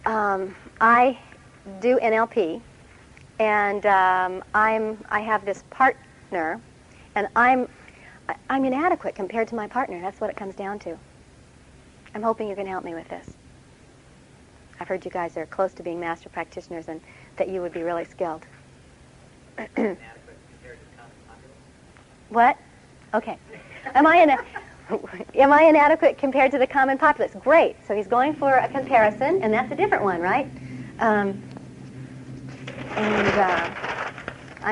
I do NLP, and I have this partner, and I'm inadequate compared to my partner. That's what it comes down to. I'm hoping you can help me with this. I've heard you guys are close to being master practitioners, and that you would be really skilled. Inadequate compared to the common populace? What? Okay. Am I inadequate compared to the common populace? Great. So he's going for a comparison, and that's a different one, right? I'm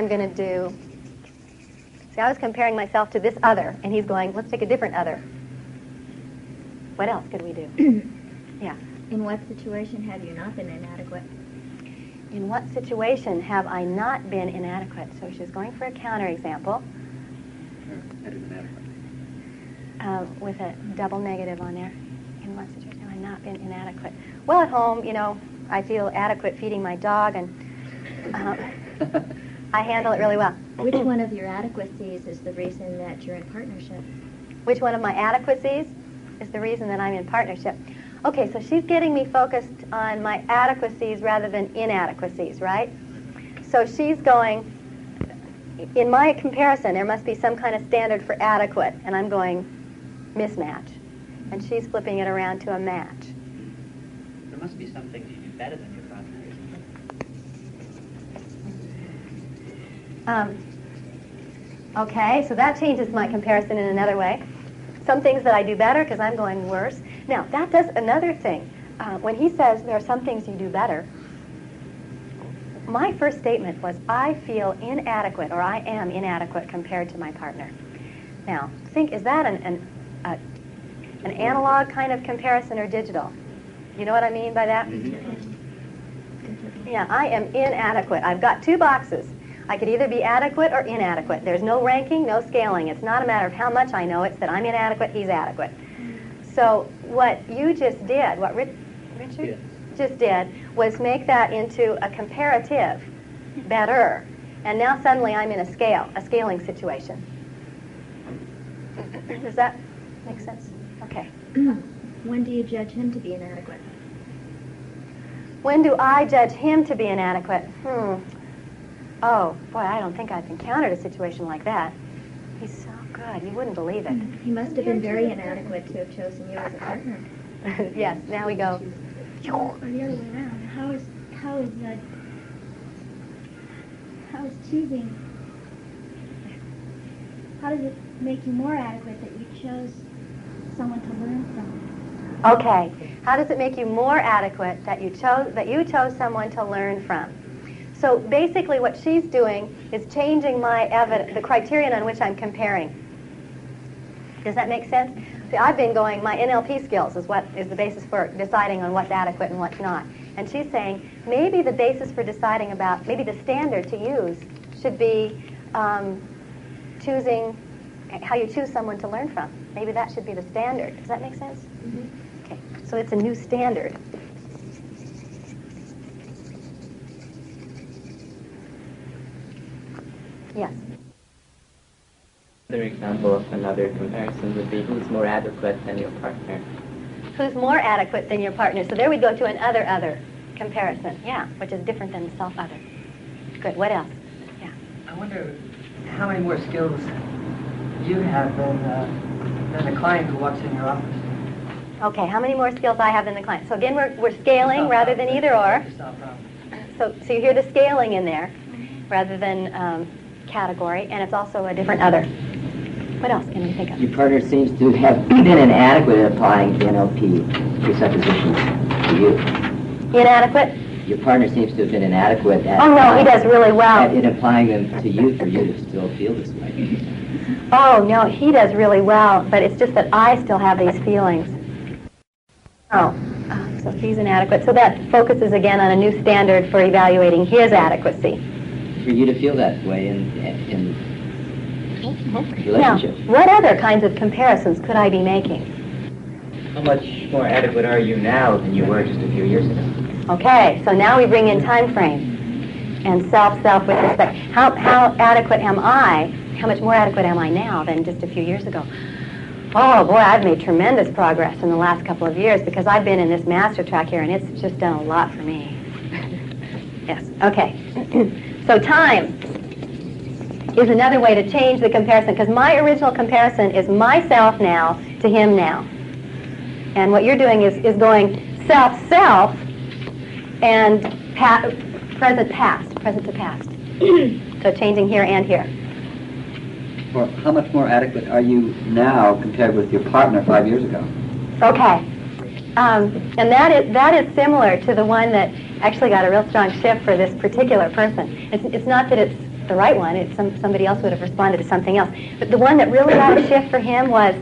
going to do... See, I was comparing myself to this other, and he's going, let's take a different other. What else could we do? Yeah. In what situation have you not been inadequate? In what situation have I not been inadequate? So she's going for a counterexample. With a double negative on there. In what situation have I not been inadequate? Well, at home, you know, I feel adequate feeding my dog, and I handle it really well. Which one of your adequacies is the reason that you're in partnership? Which one of my adequacies is the reason that I'm in partnership? Okay, so she's getting me focused on my adequacies rather than inadequacies, right? So she's going, in my comparison, there must be some kind of standard for adequate, and I'm going mismatch. And she's flipping it around to a match. There must be some things you do better than your partner. Okay, so that changes my comparison in another way. Some things that I do better because I'm going worse. Now, that does another thing. When he says there are some things you do better, my first statement was, I feel inadequate, or I am inadequate compared to my partner. Now, think, is that an analog kind of comparison or digital? You know what I mean by that? Yeah, I am inadequate. I've got two boxes. I could either be adequate or inadequate. There's no ranking, no scaling. It's not a matter of how much I know. It's that I'm inadequate, he's adequate. So what you just did, what Richard just did, was make that into a comparative, better. And now suddenly I'm in a scaling situation. Does that make sense? Okay. When do you judge him to be inadequate? When do I judge him to be inadequate? Oh, boy, I don't think I've encountered a situation like that. He's so good. You wouldn't believe it. He must have been very inadequate to have chosen you as a partner. Yes, now we go. Or the other way around. How is choosing? How does it make you more adequate that you chose someone to learn from? Okay. How does it make you more adequate that you chose someone to learn from? So basically what she's doing is changing the criterion on which I'm comparing. Does that make sense? See, I've been going, my NLP skills is what is the basis for deciding on what's adequate and what's not. And she's saying, maybe the basis for deciding about, maybe the standard to use should be choosing how you choose someone to learn from. Maybe that should be the standard. Does that make sense? Mm-hmm. Okay, so it's a new standard. Yes. Another example of another comparison would be who's more adequate than your partner. Who's more adequate than your partner? So there we go to an other comparison. Yeah, which is different than the self-other. Good. What else? Yeah. I wonder how many more skills you have than the client who walks in your office. Okay, how many more skills I have than the client? So again, we're scaling rather than either or. So you hear the scaling in there rather than category, and it's also a different other. What else can we think of? Your partner seems to have been inadequate at applying the NLP presuppositions to you. Inadequate? Your partner seems to have been inadequate at... Oh, no, he does really well. ...in applying them to you for you to still feel this way. Oh, no, he does really well, but it's just that I still have these feelings. Oh, so he's inadequate. So that focuses again on a new standard for evaluating his adequacy. For you to feel that way in relationships. Now, what other kinds of comparisons could I be making? How much more adequate are you now than you were just a few years ago? Okay, so now we bring in time frame and self with respect. How adequate am I? How much more adequate am I now than just a few years ago? Oh boy, I've made tremendous progress in the last couple of years because I've been in this master track here and it's just done a lot for me. Yes, okay. So time is another way to change the comparison because my original comparison is myself now to him now. And what you're doing is going self-self and present to past. So changing here and here. Well, how much more adequate are you now compared with your partner 5 years ago? Okay. And that is similar to the one that actually got a real strong shift for this particular person. It's not that it's the right one. It's somebody else would have responded to something else. But the one that really got a shift for him was,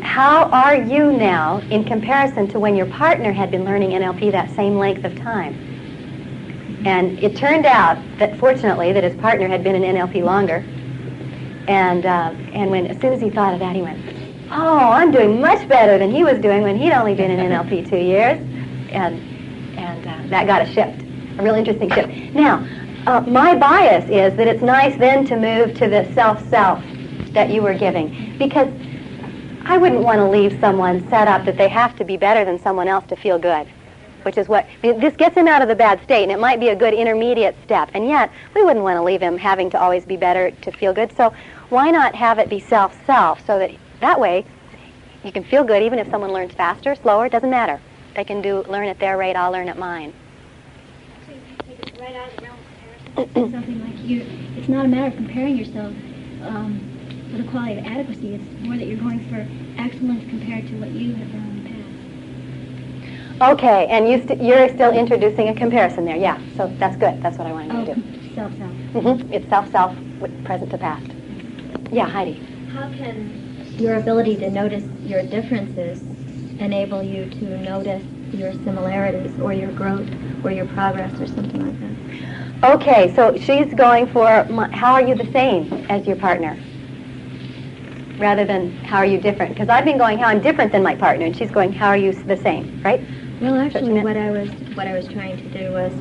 how are you now in comparison to when your partner had been learning NLP that same length of time? And it turned out that, fortunately, that his partner had been in NLP longer. And as soon as he thought of that, he went, oh, I'm doing much better than he was doing when he'd only been in NLP 2 years. And that got a shift, a real interesting shift. Now, my bias is that it's nice then to move to the self-self that you were giving, because I wouldn't want to leave someone set up that they have to be better than someone else to feel good, which is what, this gets him out of the bad state, and it might be a good intermediate step, and yet we wouldn't want to leave him having to always be better to feel good. So why not have it be self-self, so that way you can feel good even if someone learns faster, slower, doesn't matter. They can learn at their rate, I'll learn at mine. So you can take it right out of the realm of comparison. Something like it's not a matter of comparing yourself for the quality of adequacy. It's more that you're going for excellence compared to what you have done in the past. Okay, and you're still introducing a comparison there, yeah. So that's good. That's what I wanted you to do. Self-self. Mm-hmm. It's self-self with present to past. Yeah, Heidi. How can your ability to notice your differences enable you to notice your similarities or your growth or your progress or something like that? Okay, so she's going for how are you the same as your partner, rather than how are you different? Because I've been going how I'm different than my partner, and she's going how are you the same, right? Well, actually, what I was trying to do was,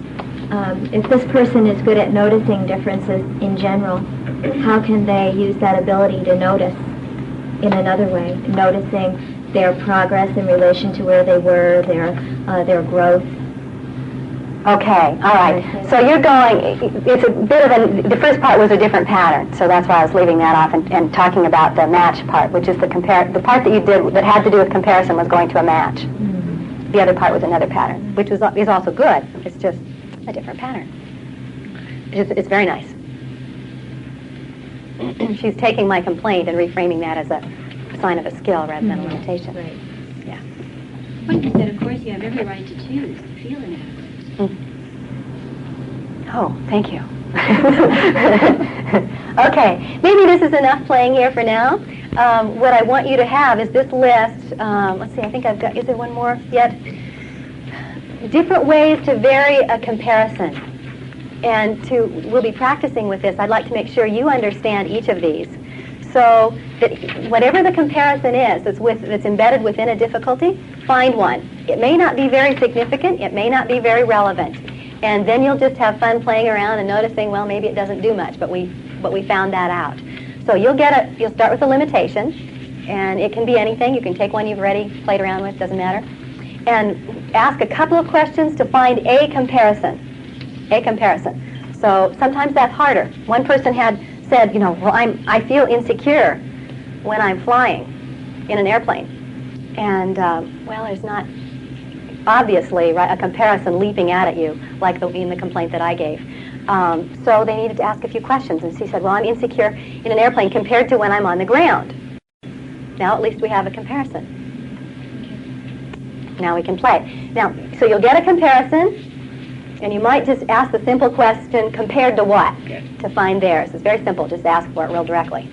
if this person is good at noticing differences in general, how can they use that ability to notice in another way, noticing their progress in relation to where they were, their growth? Okay, all right. So you're going, it's a bit of the first part was a different pattern, so that's why I was leaving that off and talking about the match part, which is the part that you did that had to do with comparison was going to a match. Mm-hmm. The other part was another pattern, which is also good. It's just a different pattern. It's very nice. She's taking my complaint and reframing that as a sign of a skill rather than a limitation. Right. Yeah. Well, you said, of course, you have every right to choose to feel inadequate. Oh, thank you. Okay, maybe this is enough playing here for now. What I want you to have is this list. Let's see, I think I've got, is there one more yet? Different ways to vary a comparison. And we'll be practicing with this. I'd like to make sure you understand each of these. So that whatever the comparison is that's embedded within a difficulty, find one. It may not be very significant. It may not be very relevant. And then you'll just have fun playing around and noticing, well, maybe it doesn't do much, but we found that out. So you'll start with a limitation, and it can be anything. You can take one you've already played around with, doesn't matter, and ask a couple of questions to find a comparison. A comparison. So sometimes that's harder. One person had said, well, I feel insecure when I'm flying in an airplane. And, well, there's not obviously a comparison leaping out at you like in the complaint that I gave. So they needed to ask a few questions. And she said, well, I'm insecure in an airplane compared to when I'm on the ground. Now at least we have a comparison. Now we can play. Now, so you'll get a comparison. And you might just ask the simple question, compared to what, to find theirs. It's very simple. Just ask for it real directly.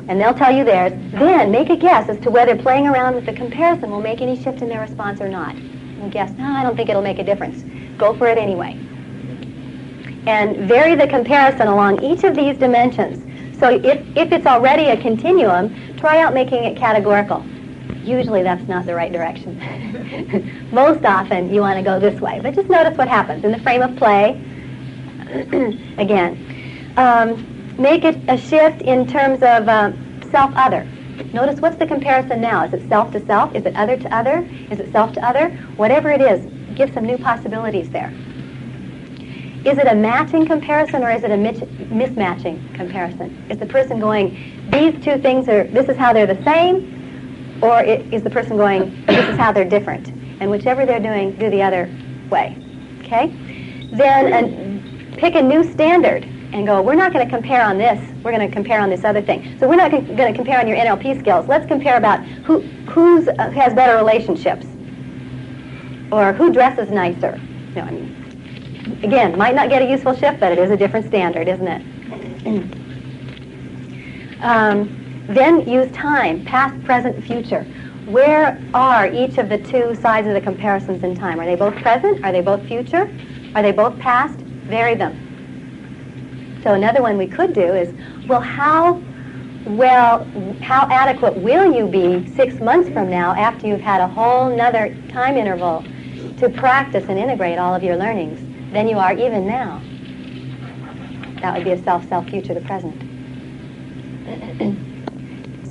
And they'll tell you theirs. Then make a guess as to whether playing around with the comparison will make any shift in their response or not. And guess, no, I don't think it'll make a difference. Go for it anyway. And vary the comparison along each of these dimensions. So if it's already a continuum, try out making it categorical. Usually that's not the right direction. Most often you want to go this way, but just notice what happens in the frame of play. Again, make it a shift in terms of self-other. Notice what's the comparison now. Is it self to self? Is it other to other? Is it self to other? Whatever it is, give some new possibilities there. Is it a matching comparison or is it a mismatching comparison? Is the person going, these two things are, this is how they're the same, or is the person going, this is how they're different? And whichever they're doing, do the other way. Okay? Then pick a new standard and go, we're not going to compare on this, we're going to compare on this other thing. So we're not going to compare on your NLP skills. Let's compare about who has better relationships, or who dresses nicer. No, I mean, again, might not get a useful shift, but it is a different standard, isn't it? Then use time, past, present, future. Where are each of the two sides of the comparisons in time? Are they both present? Are they both future? Are they both past? Vary them. So another one we could do is, how adequate will you be 6 months from now after you've had a whole nother time interval to practice and integrate all of your learnings than you are even now? That would be a self, future to present.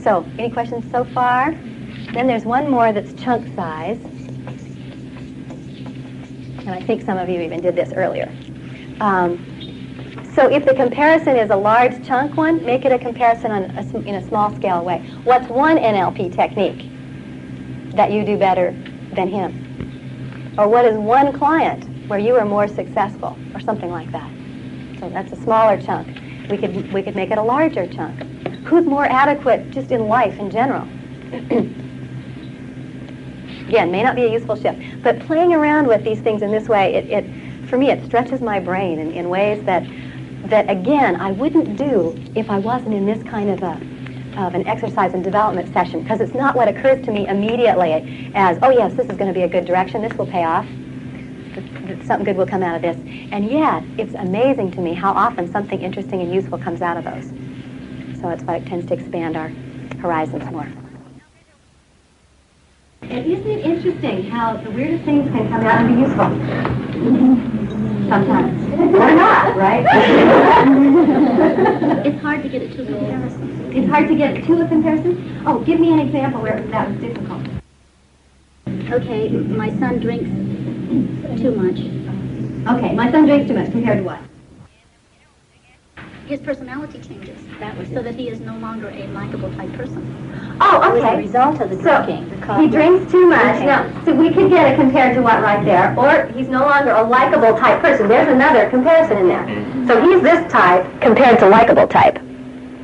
So, any questions so far? Then there's one more that's chunk size. And I think some of you even did this earlier. So if the comparison is a large chunk one, make it a comparison in a small scale way. What's one NLP technique that you do better than him? Or what is one client where you are more successful, or something like that? So that's a smaller chunk. We could make it a larger chunk. Who's more adequate just in life in general? Again, may not be a useful shift, but playing around with these things in this way, for me, it stretches my brain in ways that again, I wouldn't do if I wasn't in this kind of an exercise and development session, because it's not what occurs to me immediately as, oh yes, this is going to be a good direction, this will pay off, something good will come out of this. And yet, it's amazing to me how often something interesting and useful comes out of those. So that's why it tends to expand our horizons more. And isn't it interesting how the weirdest things can come out and be useful? Sometimes. Or not, right? It's hard to get it to a comparison. It's hard to get to a comparison? Oh, give me an example where that was difficult. Okay, my son drinks too much. Okay, my son drinks too much compared to what? His personality changes so that he is no longer a likable type person. Oh, okay. As a result of the drinking. So he drinks too much. Now, so we could get it compared to what right there? Or he's no longer a likable type person. There's another comparison in there. So he's this type compared to likable type.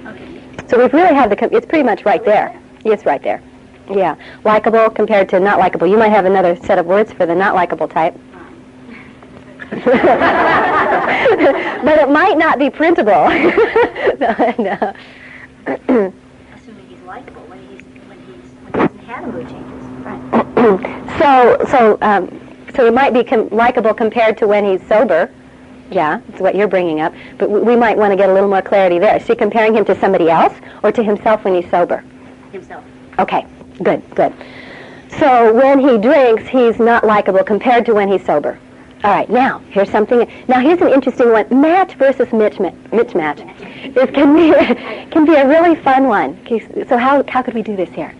Okay. So we really have it's pretty much right there. It's right there. Yeah. Likable compared to not likable. You might have another set of words for the not likable type. But it might not be printable. No. Assuming he's likable when he hasn't had a mood changes. Right. So it might be likable compared to when he's sober. Yeah, that's what you're bringing up. But we might want to get a little more clarity there. Is she comparing him to somebody else or to himself when he's sober? Himself. Okay, good. So when he drinks, he's not likable compared to when he's sober. All right, now, here's an interesting one. Match versus mismatch. This can be a really fun one. So how could we do this here?